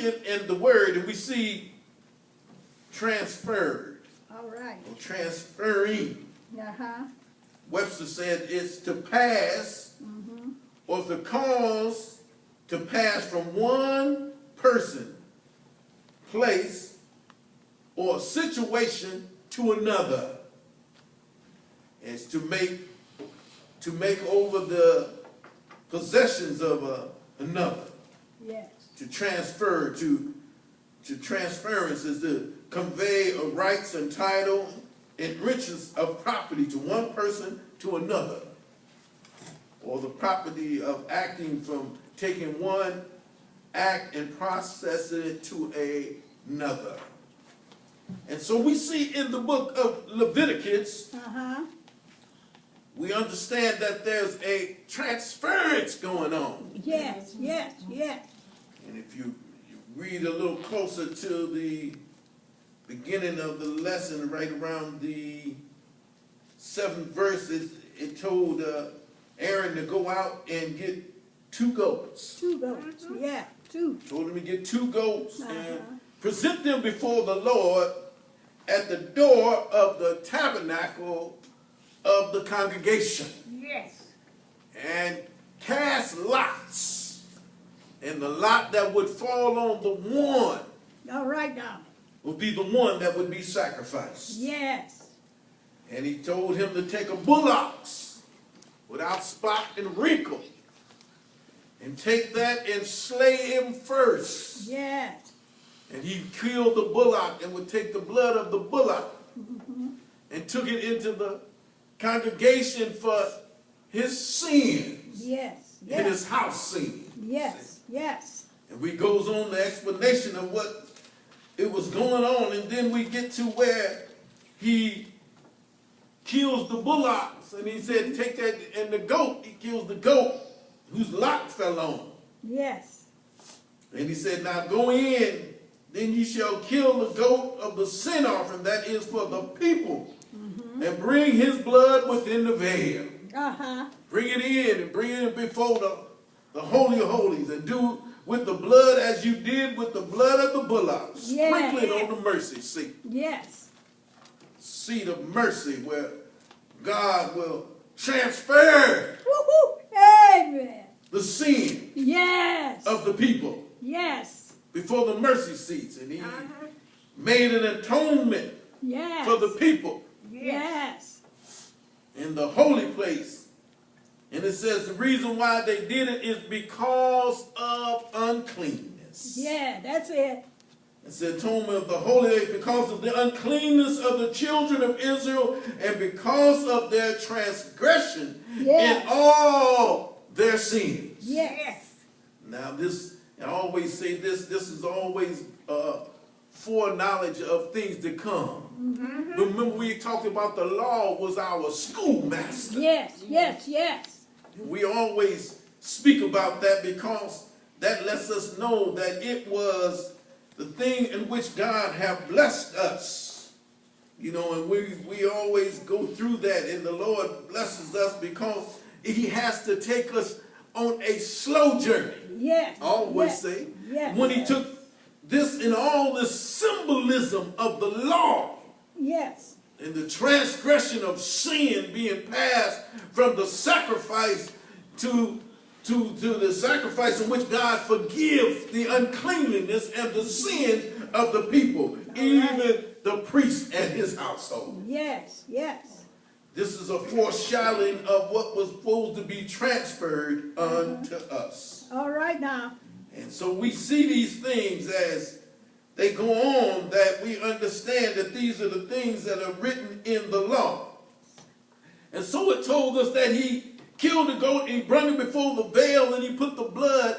looking in the word and we see transferred. All right. Or transferring. Uh-huh. Webster said it's to pass or to cause to pass from one person, place, or situation to another. It's to make over the possessions of another. Yes. To transfer, to transference is to convey of rights and title and riches of property to one person to another, or the property of acting from taking one act and processing it to another. And so we see in the book of Leviticus, we understand that there's a transference going on. Yes, yes, yes. And if you read a little closer to the beginning of the lesson, right around the 7th verse, it told Aaron to go out and get 2 goats. 2 goats, yeah, 2. Told him to get 2 goats and present them before the Lord at the door of the tabernacle of the congregation. Yes. And cast lots. And the lot that would fall on the one All right now. would be the one that would be sacrificed. Yes. And he told him to take a bull ox without spot and wrinkle and take that and slay him first. Yes. And he killed the bullock and would take the blood of the bullock and took it into the congregation for his sins. Yes. And Yes. his house sins. Yes. Yes. And we goes on the explanation of what it was going on, and then we get to where he kills the bullocks, and he said, take that, and the goat, he kills the goat whose lot fell on. Yes. And he said, now go in, then ye shall kill the goat of the sin offering, that is for the people, and bring his blood within the veil. Bring it in and bring it before the Holy of Holies, and do with the blood as you did with the blood of the bullock. Sprinkle it on the mercy seat. Yes. Seat of mercy where God will transfer Woo-hoo. Amen. the sin Yes. of the people Yes. before the mercy seats. And he made an atonement Yes. for the people Yes. in the holy place. And it says the reason why they did it is because of uncleanness. Yeah, that's it. It's the atonement of the holy because of the uncleanness of the children of Israel and because of their transgression in all their sins. Yes. Now this, I always say this is always foreknowledge of things to come. Remember we talked about the law was our schoolmaster. Yes, yes, yes. We always speak about that because that lets us know that it was the thing in which God have blessed us. You know, and we always go through that, and the Lord blesses us because he has to take us on a slow journey. Yes. I always say. Yes. When he took this and all this symbolism of the law. Yes. And the transgression of sin being passed from the sacrifice to the sacrifice in which God forgives the uncleanliness and the sin of the people, even the priest and his household. Yes, yes. This is a foreshadowing of what was supposed to be transferred unto us. All right now. And so we see these things as they go on, that we understand that these are the things that are written in the law. And so it told us that he killed the goat and he brought it before the veil, and he put the blood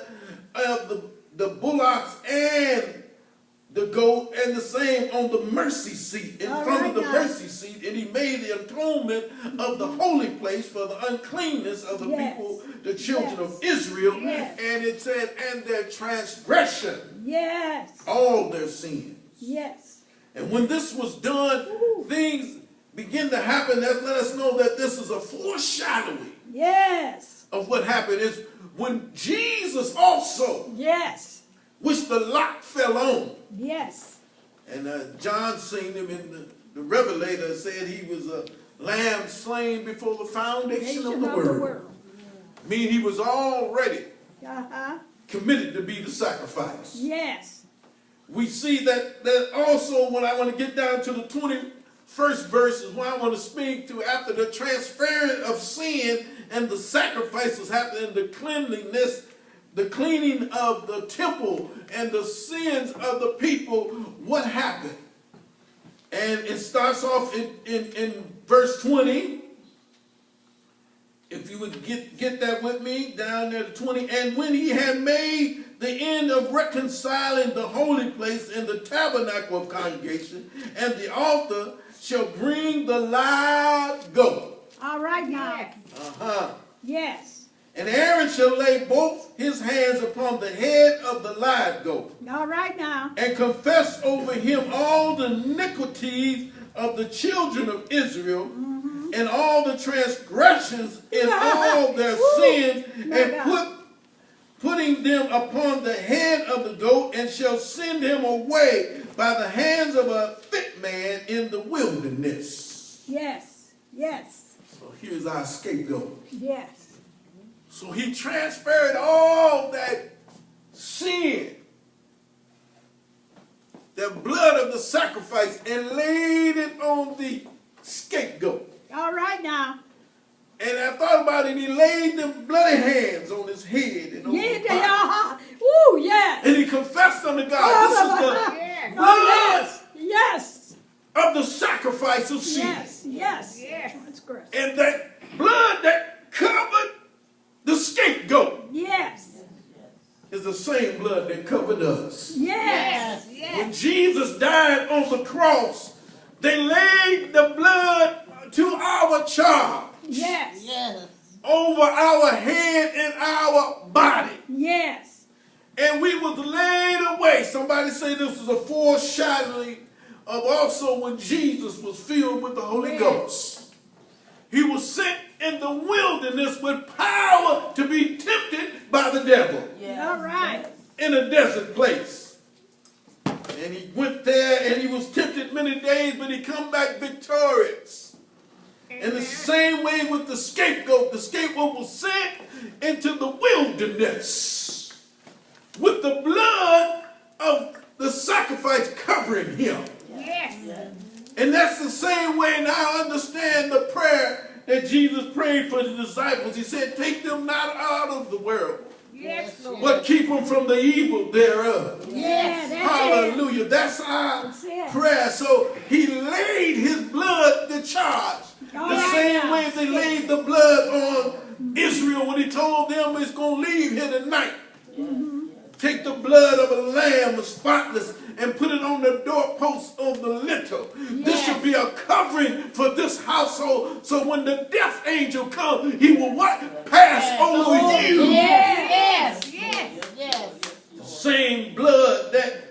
of the bullocks and the goat and the same on the mercy seat, in front of the mercy seat, and he made the atonement of the holy place for the uncleanness of the people, the children of Israel. And it said, and their transgression. Yes. All their sins. Yes. And when this was done, things begin to happen that let us know that this is a foreshadowing. Yes. Of what happened is when Jesus also which the lot fell on. Yes. And John seen him in the Revelator, said he was a lamb slain before the foundation of the world. Meaning he was already committed to be the sacrifice. Yes. We see that also when I want to get down to the 21st verse is what I want to speak to after the transference of sin and the sacrifices happened, the cleanliness, the cleaning of the temple and the sins of the people, what happened? And it starts off in verse 20. If you would get that with me, down there to 20. And when he had made the end of reconciling the holy place and the tabernacle of congregation, and the altar shall bring the live goat. All right now. Yes. And Aaron shall lay both his hands upon the head of the live goat. All right now. And confess over him all the iniquities of the children of Israel, and all the transgressions and all their sins, and putting them upon the head of the goat, and shall send him away by the hands of a fit man in the wilderness. Yes. Yes. So here's our scapegoat. Yes. So he transferred all that sin, the blood of the sacrifice, and laid it on the scapegoat. All right now. And I thought about it, he laid them bloody hands on his head and on his body. Woo, yes. And he confessed unto God, this is the blood Yes. of the sacrifice of sin. Yes. Yes. Yes. And that blood that covered the scapegoat Yes. is the same blood that covered us. Yes. When Jesus died on the cross, they laid the blood to our charge. Yes. Over our head and our body. Yes. And we was laid away. Somebody say this is a foreshadowing of also when Jesus was filled with the Holy Ghost. He was sent in the wilderness with power to be tempted by the devil. All right. In a desert place. And he went there and he was tempted many days, but he come back victorious. And the same way with the scapegoat. The scapegoat was sent into the wilderness with the blood of the sacrifice covering him. Yes. And that's the same way now I understand the prayer that Jesus prayed for the disciples. He said, take them not out of the world, Yes, Lord. but keep them from the evil thereof. Yeah, that's Hallelujah. That's our prayer. So he laid his blood to charge. The same way they laid the blood on Israel when he told them it's going to leave here tonight. Take the blood of a lamb, spotless, and put it on the doorpost of the lintel. This should be a covering for this household. So when the death angel comes, he will what? Pass over you. Yes. The same blood that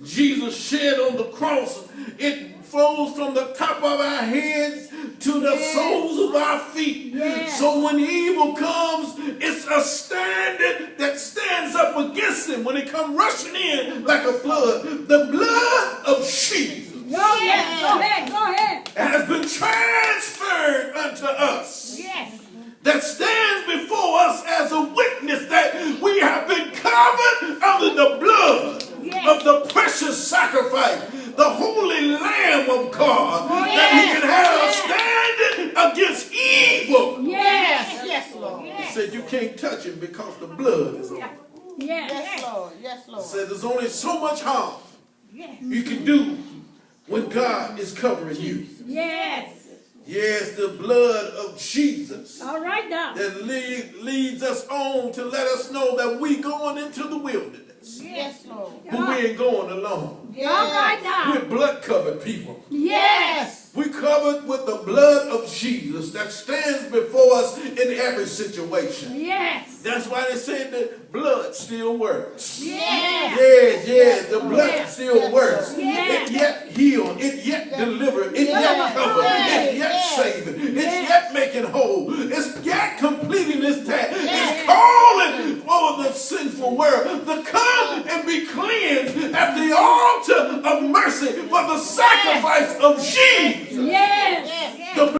Jesus shed on the cross, it flows from the top of our heads to the soles of our feet. So when evil comes, it's a standard that stands up against him when it comes rushing in like a flood. The blood of Jesus Go ahead. has been transferred unto us. Yes. That stands before us as a witness that we have been covered under the blood of the precious sacrifice, the holy Lamb of God, that we can have a standing against evil. Yes, Lord. He said you can't touch him because the blood is on him. Yes, Lord. He said there's only so much harm you can do when God is covering you. Yes. Yes, the blood of Jesus. All right now. That leads us on to let us know that we going into the wilderness. Yes, Lord. But we ain't going alone. All right now. We're blood covered people. Yes. We covered with the blood of Jesus that stands before us in every situation. Yes. That's why they said that blood still works. Yes. Yes, the blood still works. Yes. It yet heals, it yet delivers, it yet covers, it yet saving, it's yet making whole, it's yet completing its task. It's calling for the sinful world to come and be cleansed at the altar of mercy for the sacrifice of Jesus.